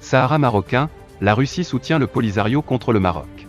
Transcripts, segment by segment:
Sahara marocain, la Russie soutient le Polisario contre le Maroc.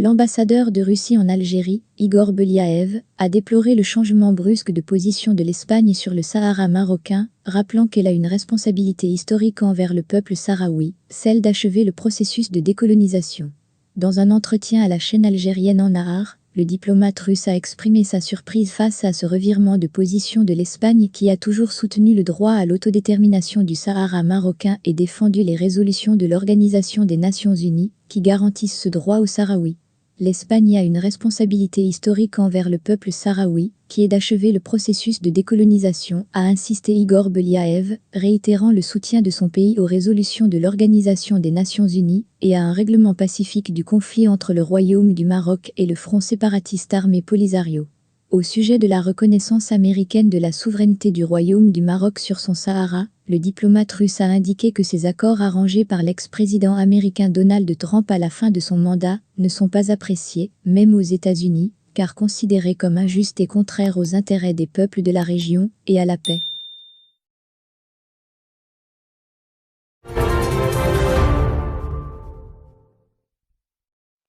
L'ambassadeur de Russie en Algérie, Igor Beliaev, a déploré le changement brusque de position de l'Espagne sur le Sahara marocain, rappelant qu'elle a une responsabilité historique envers le peuple sahraoui, celle d'achever le processus de décolonisation. Dans un entretien à la chaîne algérienne En Nahar, le diplomate russe a exprimé sa surprise face à ce revirement de position de l'Espagne qui a toujours soutenu le droit à l'autodétermination du Sahara marocain et défendu les résolutions de l'Organisation des Nations Unies, qui garantissent ce droit aux Sahraouis. L'Espagne a une responsabilité historique envers le peuple sahraoui, qui est d'achever le processus de décolonisation, a insisté Igor Beliaev, réitérant le soutien de son pays aux résolutions de l'Organisation des Nations Unies et à un règlement pacifique du conflit entre le Royaume du Maroc et le Front séparatiste armé Polisario. Au sujet de la reconnaissance américaine de la souveraineté du Royaume du Maroc sur son Sahara, le diplomate russe a indiqué que ces accords arrangés par l'ex-président américain Donald Trump à la fin de son mandat ne sont pas appréciés, même aux États-Unis, car considérés comme injustes et contraires aux intérêts des peuples de la région et à la paix.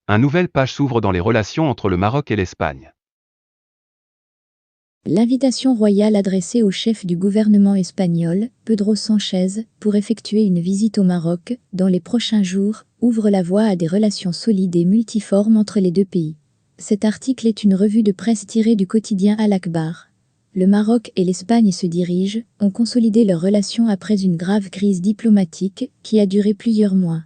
Une nouvelle page s'ouvre dans les relations entre le Maroc et l'Espagne. L'invitation royale adressée au chef du gouvernement espagnol, Pedro Sánchez, pour effectuer une visite au Maroc, dans les prochains jours, ouvre la voie à des relations solides et multiformes entre les deux pays. Cet article est une revue de presse tirée du quotidien Al-Akhbar. Le Maroc et l'Espagne se dirigent, ont consolidé leurs relations après une grave crise diplomatique qui a duré plusieurs mois.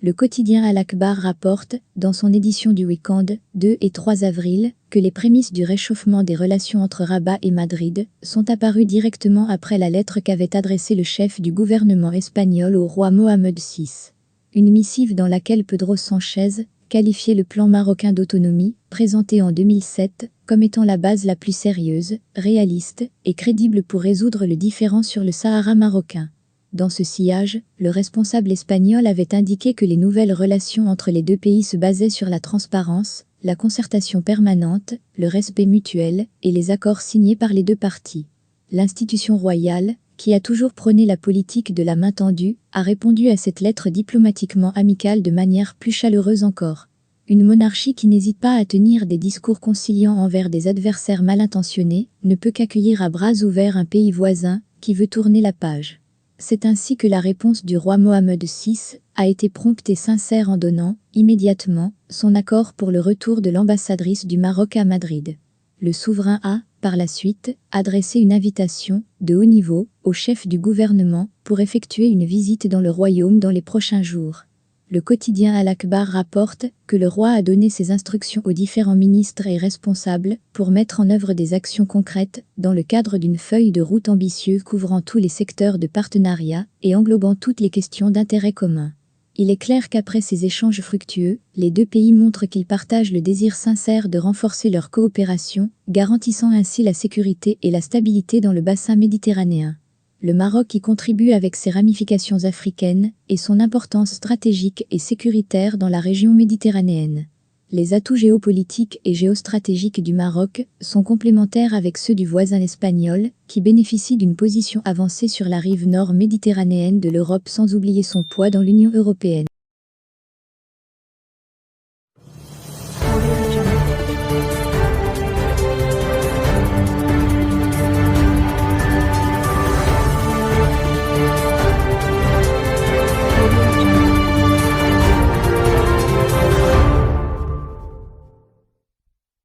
Le quotidien Al-Akhbar rapporte, dans son édition du week-end, 2 et 3 avril, que les prémices du réchauffement des relations entre Rabat et Madrid sont apparues directement après la lettre qu'avait adressée le chef du gouvernement espagnol au roi Mohamed VI. Une missive dans laquelle Pedro Sánchez qualifiait le plan marocain d'autonomie, présenté en 2007, comme étant la base la plus sérieuse, réaliste et crédible pour résoudre le différend sur le Sahara marocain. Dans ce sillage, le responsable espagnol avait indiqué que les nouvelles relations entre les deux pays se basaient sur la transparence, la concertation permanente, le respect mutuel et les accords signés par les deux parties. L'institution royale, qui a toujours prôné la politique de la main tendue, a répondu à cette lettre diplomatiquement amicale de manière plus chaleureuse encore. Une monarchie qui n'hésite pas à tenir des discours conciliants envers des adversaires mal intentionnés ne peut qu'accueillir à bras ouverts un pays voisin qui veut tourner la page. C'est ainsi que la réponse du roi Mohamed VI a été prompte et sincère en donnant, immédiatement, son accord pour le retour de l'ambassadrice du Maroc à Madrid. Le souverain a, par la suite, adressé une invitation, de haut niveau, au chef du gouvernement pour effectuer une visite dans le royaume dans les prochains jours. Le quotidien Al-Akhbar rapporte que le roi a donné ses instructions aux différents ministres et responsables pour mettre en œuvre des actions concrètes dans le cadre d'une feuille de route ambitieuse couvrant tous les secteurs de partenariat et englobant toutes les questions d'intérêt commun. Il est clair qu'après ces échanges fructueux, les deux pays montrent qu'ils partagent le désir sincère de renforcer leur coopération, garantissant ainsi la sécurité et la stabilité dans le bassin méditerranéen. Le Maroc y contribue avec ses ramifications africaines et son importance stratégique et sécuritaire dans la région méditerranéenne. Les atouts géopolitiques et géostratégiques du Maroc sont complémentaires avec ceux du voisin espagnol, qui bénéficie d'une position avancée sur la rive nord méditerranéenne de l'Europe sans oublier son poids dans l'Union européenne.